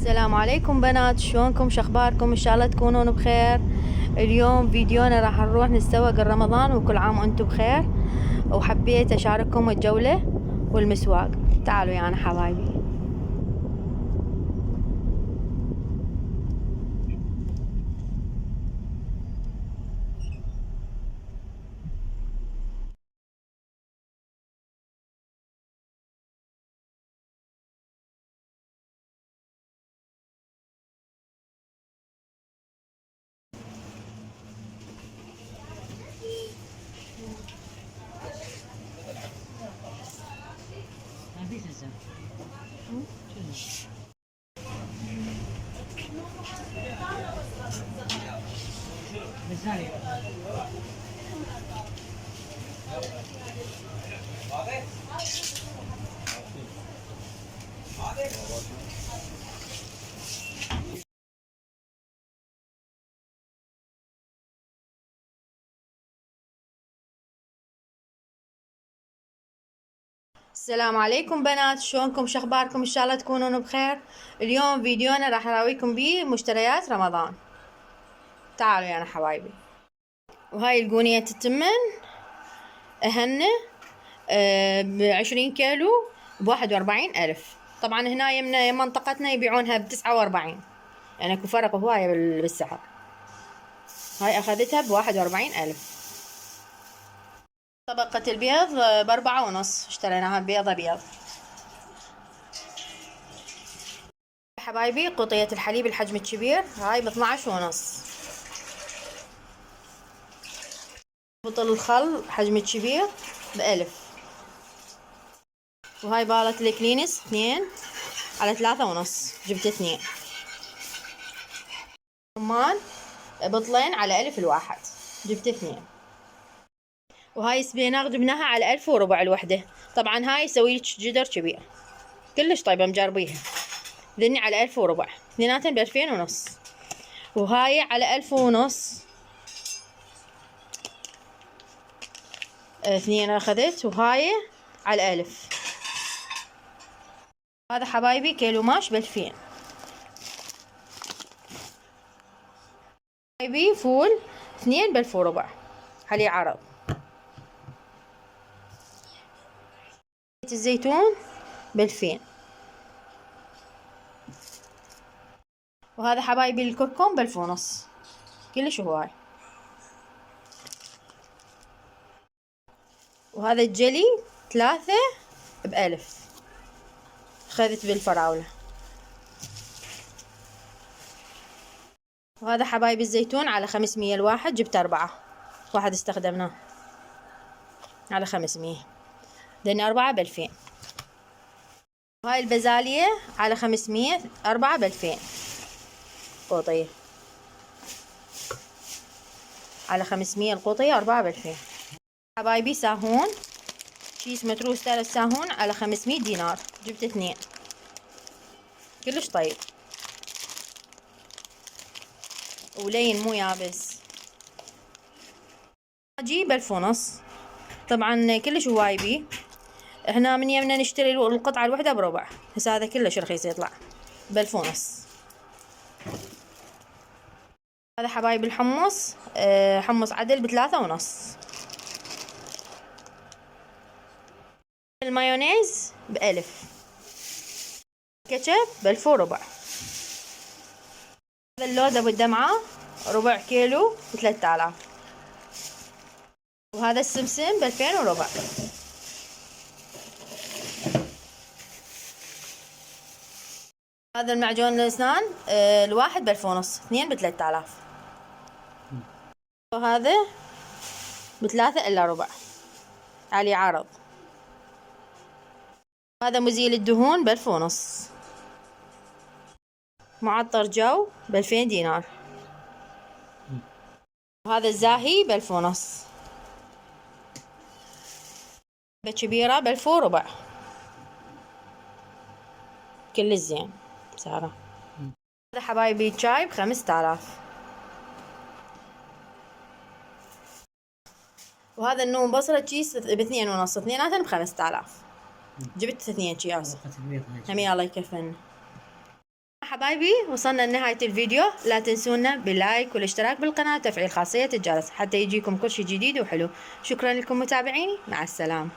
السلام عليكم بنات، شلونكم؟ شخباركم؟ ان شاء الله تكونون بخير. اليوم فيديونا راح نروح نتسوق رمضان، وكل عام وانتم بخير. وحبيت اشارككم الجولة والمسواق. تعالوا يا حبايبي. السلام عليكم بنات، شلونكم؟ شخباركم؟ ان شاء الله تكونون بخير. اليوم فيديونا راح اراويكم بيه مشتريات رمضان. تعالوا يا حبايبي. وهاي القونية التمن اهنة ب20 كيلو ب41,000. طبعا هنا يمنا منطقتنا يبيعونها ب49، يعني اكو فرق هواية بالسعر. هاي اخذتها ب41,000. طبقة البيض ب4.5، اشتريناها بيضة بيض. حبايبي قطية الحليب الحجم الكبير هاي ب12.5. بطل الخل حجم الكبير ب1000. وهاي بالة الكلينس 2 على 3.5، جبت 2. رمان بطلين على 1000 الواحد، جبت 2. وهاي سبيناغ جبناها على 1000 وربع الوحدة. طبعا هاي يسوي لك جدر كبير كلش طيبة، مجربيها. ذني على 1000 وربع، اثنيناتن ب2000 ونص. وهاي على 1000 ونص، 2 اخذت. وهاي على 1000. هذا حبايبي كيلو ماش ب2000. حبايبي فول 2 ب1000 وربع، عليه عرض. زيت الزيتون ب2000. وهذا حبايبي الكركم ب1000 ونص، كلش هواي. وهذا الجلي 3 ب1000، أخذت بالفراولة. وهذا حبايبي الزيتون على 500 الواحد، جبت 4، واحد استخدمناه على 500، لأن 4 ب2000. وهاي البزالية على 500، 4 ب2000 قوطية. على 500 القوطية، 4 ب2000. حبايبي ساهون كيس متروس 3 ساهون على 500 دينار، جبت 2، كلش طيب ولين مو يابس. اجي ب1000 ونص. طبعا كلش هواي بيه. احنا من يمنا نشتري القطعة الوحدة بربع، هسه هذا كلش رخيص يطلع ب1000 ونص. هذا حبايب الحمص، حمص عدل ب3.5. المايونيز ب1000. كاتشب ب1000 وربع. هذا اللوز ابو الدمعة ربع كيلو ب3000. وهذا السمسم ب2000 وربع. هذا المعجون الاسنان الواحد ب1000 ونص، 2 ب3000. وهذا ب3 إلا ربع، عليه عرض. هذا مزيل الدهون ب1000 ونص. معطر جو ب2000 دينار. وهذا الزاهي ب1000 ونص. كبيرة ب1000 وربع، كل الزين سعره. هذا حبايبي شاي ب5000. وهذا النوم بصلة كيس ب2.5، اثنيناتن ب5000، جبت 2 اكياس. همي الله يكفن. حبايبي وصلنا لنهاية الفيديو، لا تنسونا باللايك والاشتراك بالقناة وتفعيل خاصية الجرس حتى يجيكم كل شيء جديد وحلو. شكرا لكم متابعيني، مع السلامة.